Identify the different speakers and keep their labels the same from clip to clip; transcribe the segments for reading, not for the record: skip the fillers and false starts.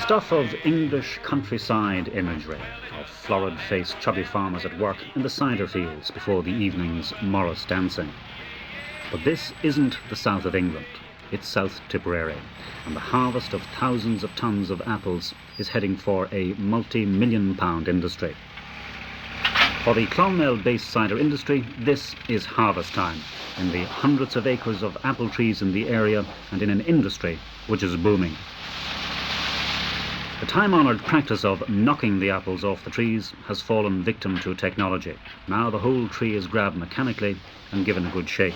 Speaker 1: stuff of English countryside imagery, of florid-faced chubby farmers at work in the cider fields before the evening's Morris dancing. But this isn't the south of England, it's South Tipperary, and the harvest of thousands of tons of apples is heading for a multi-million-pound industry. For the Clonmel-based cider industry, this is harvest time, in the hundreds of acres of apple trees in the area and in an industry which is booming. The time-honoured practice of knocking the apples off the trees has fallen victim to technology. Now the whole tree is grabbed mechanically and given a good shake.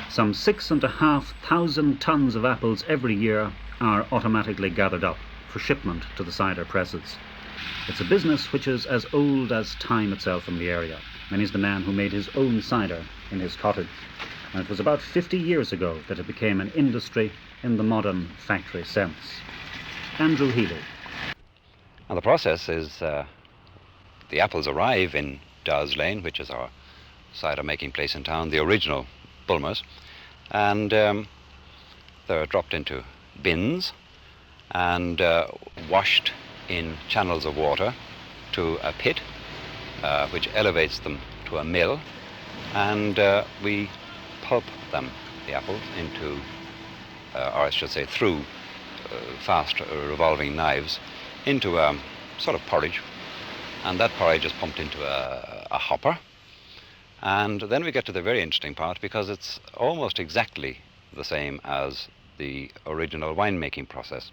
Speaker 1: Some 6,500 tons of apples every year are automatically gathered up for shipment to the cider presses. It's a business which is as old as time itself in the area. Many's the man who made his own cider in his cottage. And it was about 50 years ago that it became an industry in the modern factory sense. Andrew Healy.
Speaker 2: And the process is the apples arrive in Dawes Lane, which is our cider making place in town, the original Bulmers, and they're dropped into bins and washed in channels of water to a pit, which elevates them to a mill, and we pulp them, the apples, into, or I should say through fast revolving knives, into a sort of porridge, and that porridge is pumped into a hopper. And then we get to the very interesting part, because it's almost exactly the same as the original winemaking process.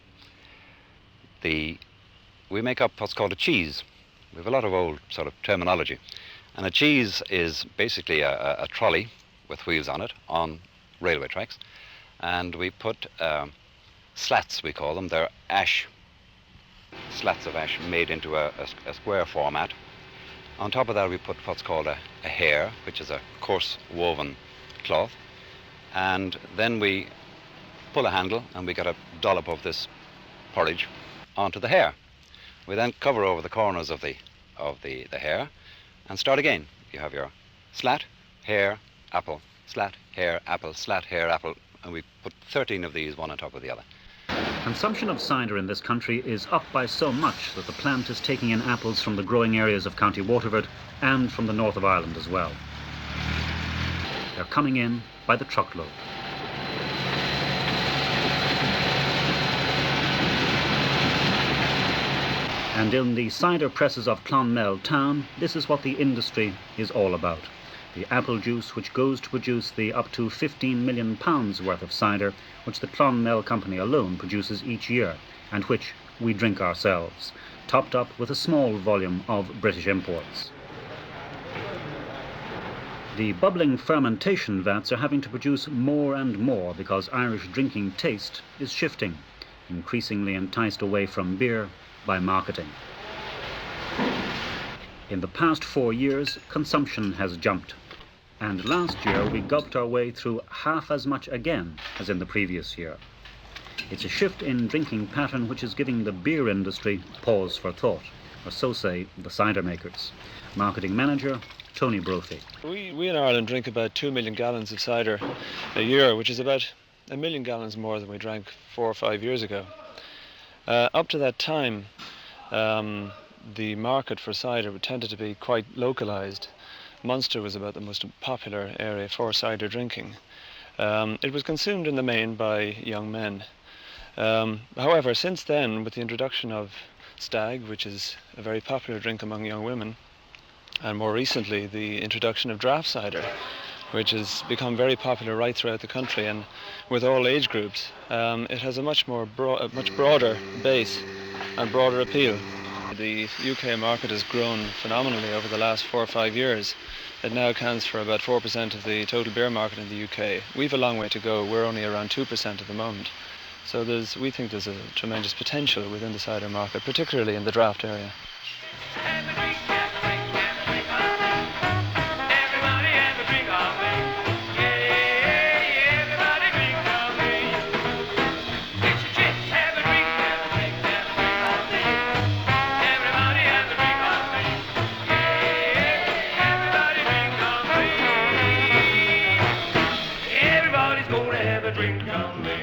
Speaker 2: We make up what's called a cheese. We have a lot of old sort of terminology. And a cheese is basically a trolley with wheels on it on railway tracks. And we put slats, we call them. They're ash, slats of ash made into a square format. On top of that, we put what's called a hair, which is a coarse woven cloth. And then we pull a handle and we get a dollop of this porridge onto the hair. We then cover over the corners of the hair and start again. You have your slat, hair, apple, slat, hair, apple, slat, hair, apple, and we put 13 of these one on top of the other.
Speaker 1: Consumption of cider in this country is up by so much that the plant is taking in apples from the growing areas of County Waterford and from the north of Ireland as well. They're coming in by the truckload. And in the cider presses of Clonmel town, this is what the industry is all about. The apple juice which goes to produce the up to £15 million worth of cider which the Clonmel company alone produces each year, and which we drink ourselves, topped up with a small volume of British imports. The bubbling fermentation vats are having to produce more and more because Irish drinking taste is shifting, increasingly enticed away from beer by marketing. In the past 4 years, consumption has jumped, and last year we gulped our way through half as much again as in the previous year. It's a shift in drinking pattern which is giving the beer industry pause for thought, or so say the cider makers. Marketing manager Tony Brophy.
Speaker 3: We in Ireland drink about 2 million gallons of cider a year, which is about 1 million gallons more than we drank 4 or 5 years ago. Up to that time, the market for cider tended to be quite localised. Munster was about the most popular area for cider drinking. It was consumed in the main by young men. However, since then, with the introduction of stag, which is a very popular drink among young women, and more recently the introduction of draft cider, which has become very popular right throughout the country and with all age groups, it has a much broader base and broader appeal. The UK market has grown phenomenally over the last 4 or 5 years. It now accounts for about 4% of the total beer market in the UK. We've a long way to go. We're only around 2% at the moment. So we think there's a tremendous potential within the cider market, particularly in the draft area.
Speaker 4: Everybody's gonna have a drink. Come,